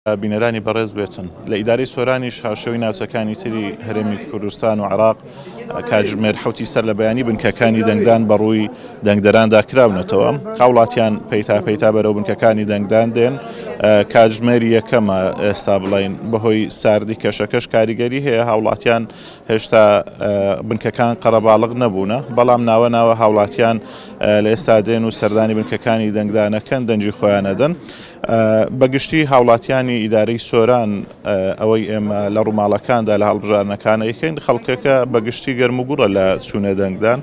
بینەرانی بەڕێز بێتن لە ئیدارەی سۆرانیش هاوشێوەی ناوچەکانی تری هەرێمی کوردستان و عێراق کاتژمێر حوتی سەر لە بەیانی بنکەکانی دەنگدان بەڕووی دەنگدەراندا کراونەتەوە. هاوڵاتیان پەیتا بەرەو بنکەکانی دەنگدان دێن. کاتژمێری یەکەمە ئێستا بڵین بەهۆی ساردی کەشەکەش کاریگەری هەیە. هاوڵاتیان هێشتا بنکەکان قەرەباڵغ نەبوونە، بەڵام ناوە هاوڵاتیان لە ئێستا دێن و سەردانی بنکەکانی دەنگدانەکەن دەنجی خۆیانەدەن. بەگشتی هاوڵاتیانی ئیدارەی سۆران ئەوەی ئێمە لە ڕووماڵەکاندا لە هەڵبژارنەکانەکەین خەڵکەکە بەگشتی گەرم و گوڕە لە چوونە دەنگدان،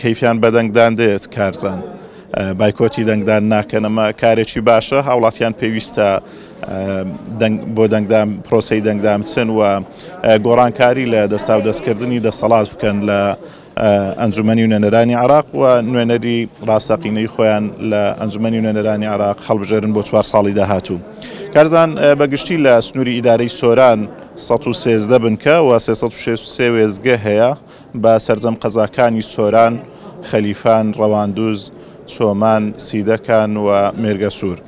کەیفیان بە دەنگدان دێت کارزان بایکۆتی دەنگدان ناکەن. ئەمە کارێکی باشە. هاوڵاتیان پێویستە بۆ دەنگدان پرۆسەی دەنگدان بچن و گۆڕانکاری لە دەستا و دەستکردنی دەسەڵات بکەن لە ئەنجومەنی نوێنەرانی عێراق و نوێنەری ڕاستەقینەی خۆیان لە ئەنجومەنی نوێنەرانی عێراق هەڵبژێرن بۆ 4 ساڵی داهاتوو. کارزان بەگشتی لە سنووری ئیدارەی سۆران 113 بنکە و 363 وێزگە هەیە بە سەرجەم قەزاکانی سۆران، خەلیفان، ڕەواندوز، چۆمان، سیدەکان و مێرگە سوور.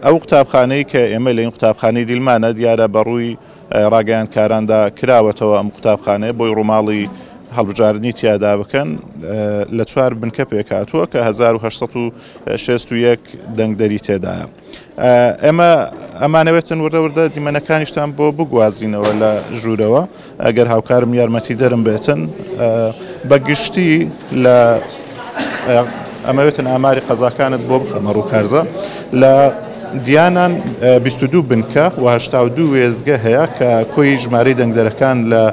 ئەو قوتابخانەی کە ئێمە لە این قوتابخانەی دیلمانە دیارە بەڕووی ڕاگەیاندکاراندا کراوەتەوە ئەم قوتابخانەیە بۆی ڕووماڵی هەڵبژاردننی تیادا بکەن. لە 4 بنکە پێکاتووە کە 1861 دەنگدەری تێدایە. ئێمە ئەمانەوێتن وردە دیمەنەکانیشتان بۆ بگوازینەوە لە ژوورەوە ئەگەر هاوکارم یارمەتی دەرم بێتن. بەگشتی لە ئەمەوێتن ئاماری قەزاکانت بۆ بخەمە ڕووکارزە. لە دیانان 22 بنکە و 82 وێزگە هەیە کە کۆی ژمارەی دەنگدەرەکان لە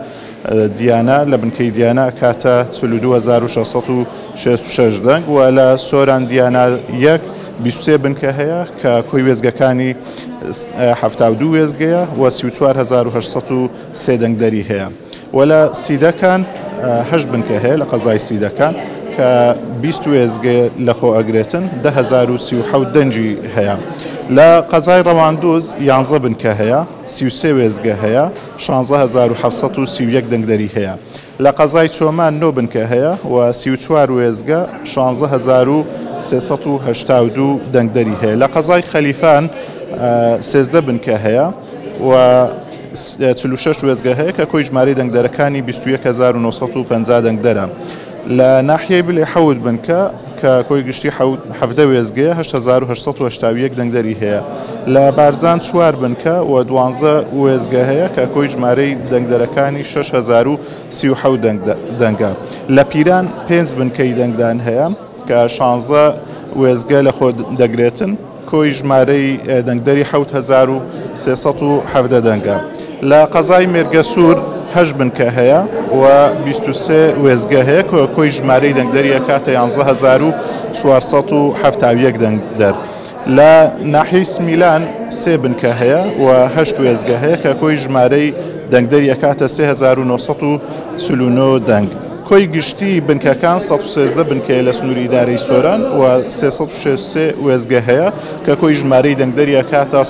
دیانە لە بنکەی دیانە کاتە 42666 دەنگ و لە سۆران دیانە 23 بنکە هەیە کە کۆی وێزگەکانی 72 وێزگەیە و 34803 دەنگدەری هەیە. و لە سیدەکان 8 بنکە هەیە لە قەزای سیدەکان کە 20 وێزگە لەخۆ ئەگرێتن 10037 دەنجی هەیە. لە قەزای ڕەواندوز 11 بنکە هەیە 33 وێزگە هەیە 16731 دەنگدەری هەیە. لە قەزای چۆمان 9 بنکە هەیە و 34 وێزگە 16382 دەنگدەری هەیە. لە قەزای خەلیفان 13 بنکە هەیە و 46 وێزگە هەیە کە کۆی ژمارەی دەنگدەرەکانی 21950 دەنگدەرە. لە ناحیەی بلێ 7 بنکە کە کۆی گشتی 17 وێزگەیە 8881 دەنگدەری هەیە. لە بارزان 4 بنکە و 12 وێزگە هەیە کە کۆی ژمارەی دەنگدەرەکانی 6037 دەنگە. لە پیران 5 بنکەی دەنگدان هەیە کە 16 وێزگە لە خۆ دەگرێتن، کۆی ژمارەی دەنگدەری 7370 دەنگە. لە قەزای مێرگە سوور 8 بنکە هەیە و 23 وێزگە هەیە کۆی ژمارەی دەنگدەریە کاتە 11471 دەنگدەر. لە ناحیەی سمیلان 3 بنکە هەیە و 8 وێزگە هەیە کە کۆی ژمارەی دەنگدەریە کاتە 3949 دەنگ. کۆی گشتی بنکەکان 113 بنکەیە لە سنووری ئیدارەی سۆران و 363 وێزگە هەیە کە کۆی ژمارەی دەنگدەریە کاتە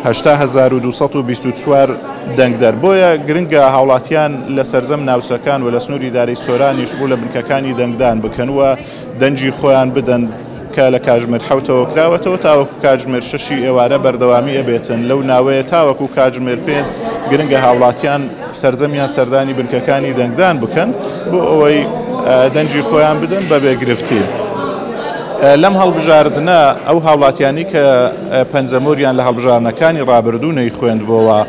18224 دەنگدەر. بۆیە گرنگە هاوڵاتیان لە سەرجەم ناوچەکان و لە سنووری ئیدارەی سۆرانیش بوو لە بنکەکانی دەنگدان بکەن و دەنجی خۆیان بدەن کە لە کاتژمێر 7ەوە کراوەتەوە تاوەکو کاتژمێر 6 ئێوارە بەردەوامی ئەبێتن. لەو ناوەیە تاوەکو کاتژمێر 5 گرنگە هاوڵاتیان سەرجەمیان سەردانی بنکەکانی دەنگدان بکەن بۆ ئەوەی دەنجی خۆیان بدەن بە بێگرفتی. لەم هەڵبژاردنە ئەو هاوڵاتیانی کە پەنجەمۆریان لە هەڵبژارنەکانی ڕابردوونەی خوێندبووەوە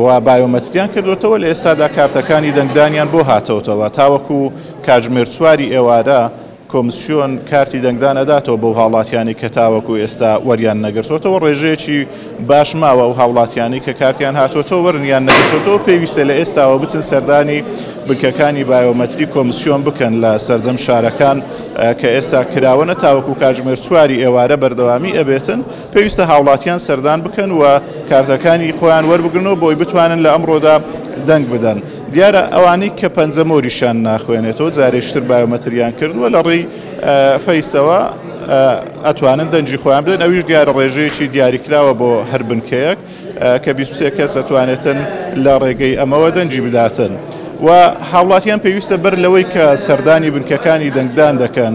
و بایۆمەتریان کردوتەوە لە ئێستادا کارتەکانی دەنگدانیان بۆ هاتەوەتەوە تاوەکو کاتژمێر 4 ئێوارە کۆمسیۆن کارتی دەنگدان ئەداتەوە بۆ هاوڵاتیانی کە تاوەکو ئێستا وەریان نەگرتوتەوە. ڕێژەیەکی باش ماوە و هاوڵاتیانی کە کارتیان هاتوۆتەوە وەرنیان نەگرتوتەوە پێویستە لە ئێستاوە بچن سەردانی بنکەکانی بایۆمەتری کۆمسیۆن بکەن لە سەرجەم شارەکان کە ئێستا کراوەنە تاوەکو کاتژمێر 4 ئێوارە بەردەوامی ئەبێتن. پێویستە هاوڵاتیان سەردان بکەن و کارتەکانی خۆیان وەربگرنەوە بۆی بتوانن لە ئەمڕۆدا دەنگ بدەن. دیارە ئەوانەی کە پەنجەمۆریشان ناخوێنێتەوە جارێشتر بایۆمەتریان کردووە لە ڕێی فەیسەوە ئەتوانن دەنجی خۆیان بدەن. ئەویش دیارە ڕێژەیەکی دیاریکراوە بۆ هەر بنکەیەک کە 23 کەس ئەتوانێتن لە ڕێگەی ئەمەوە دەنجی بداتن. و هاوڵاتیان پێویستە بەر لەوەی کە سەردانی بنکەکانی دەنگدان دەکەن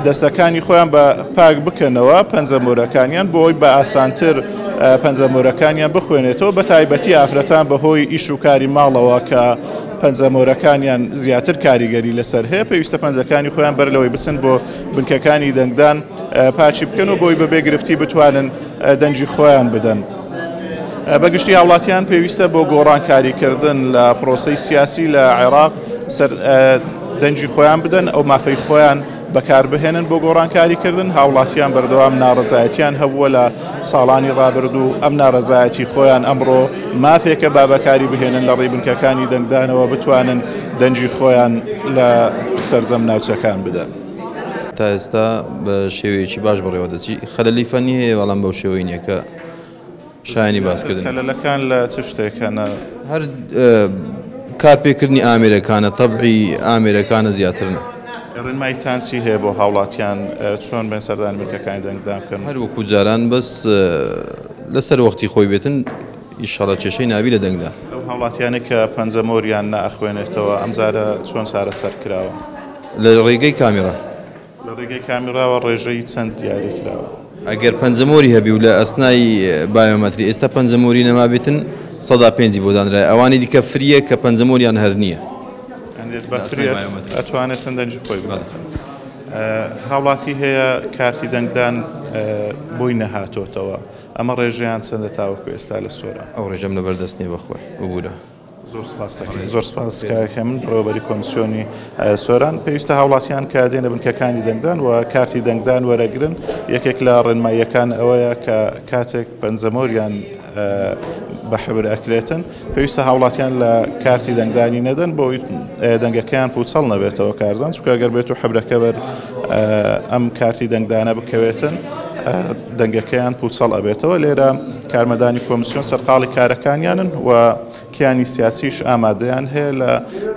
دەستەکانی خۆیان بە پاک بکەنەوە پەنجەمۆرەکانیان بۆ ئەوەی بە ئاسانتر پەنجەمۆرەکانیان بخوێنێتەوە بە تایبەتی ئافرەتان بەهۆی ئیش و کاری ماڵەوە کە پەنجەمۆرەکانیان زیاتر کاریگەری لەسەر هەیە پێویستە پەنجەکانی خۆیان بەرلەوەی بچن بۆ بنکەکانی دەنگدان پاچی بکەن و بۆی بەبێ گرفتی بتوانن دەنجی خۆیان بدەن. بەگشتی هاوڵاتیان پێویستە بۆ گۆڕانکاریکردن لە پرۆسەی سیاسی لە عێراق دەنجی خۆیان بدەن ئەو مافەی خۆیان بەکاربهێنن بۆ گۆڕانکاریکردن. هاوڵاتیان بەردەوام ناڕەزایەتیان هەبووە لە ساڵانی ڕابردوو ئەم ناڕەزایەتی خۆیان ئەمڕۆ مافێکە با بەکاری بهێنن لە ڕێی بنکەکانی دەنگدانەوە بتوانن دەنجی خۆیان لە سەرجەم ناوچەکان بدەن. تا ئێستا بە شێوەیەکی باش بڕێوە دەچی خەلەلی فەنی هەیە بەڵام بەو شێوەی نییە کە شایانی باسکردن. خەلەلەکان لە چ شتێکەنە؟ هەر کارپێکردنی ئامێرەکانە تەبعی ئامێرەکانە زیاترن. ڕێنمایتان چی هەیە بۆ هاوڵاتیان چۆن بێن سەردانی بنکەکانی دەنگدان بکەن؟ هەر وەکو جاران بەس لەسەر وەختی خۆی بێتن ئیشەڵە کێشەی نابی لە دەنگدا. ئەو هاوڵاتیانە کە پەنجەمۆریان نەئەخوێنێتەوە ئەم جارە چۆن چارەسەر کراوە؟ لە ڕێگەی کامیرا. لە ڕێگەی کامیراوە ڕێژەی چەند دیاری کراوە؟ ئەگەر پەنجەمۆری هەبی و لە ئەسنای بایۆمەتری ئێستا پەنجەمۆری نەمابێتن 105 بۆ دانرای ئەوانی دیکە فریە کە پەنجەمۆریان هەر نییە ئەتوانێتن دەنجی خۆی بڵێتن. هاوڵاتی هەیە کارتی دەنگدان بۆی نەهاتۆتەوە ئەمە ڕێژەیان چەندە تاوەکو ئێستا لە سۆران؟ ئەو ڕێژەم لەبەردەستنێ بەخۆی ببوورە. زۆر سپاس کاکە من ڕێوەبەری کۆمیسیۆنی سۆران. پێویستە هاوڵاتیان کە دێنە بنکەکانی دەنگدان و کارتی دەنگدان وەرەگرن. یەکێک لە ڕێنماییەکان ئەوەیە کە کاتێک پەنجەمۆریان بە حبر ئەکرێتن پێویستە هاوڵاتیان لە کارتی دەنگدانی نەدەن بۆی دەنگەکەیان پوچەڵ نەبێتەوە کارزان، چونکە ئەگەر بێت و حبرەکە بەر ئەم کارتی دەنگدانە بکەوێتن دەنگەکەیان پوچەڵ ئەبێتەوە. لێرە کارمەدانی کۆمیسیۆن سەرقاڵی کارەکانیانن و کیانی سیاسیش ئامادەیان هەیە لە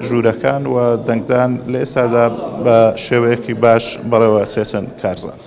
ژوورەکان و دەنگدان لە ئێستادا بە شێوەیەکی باش بەڕێوە چێتن کارزان.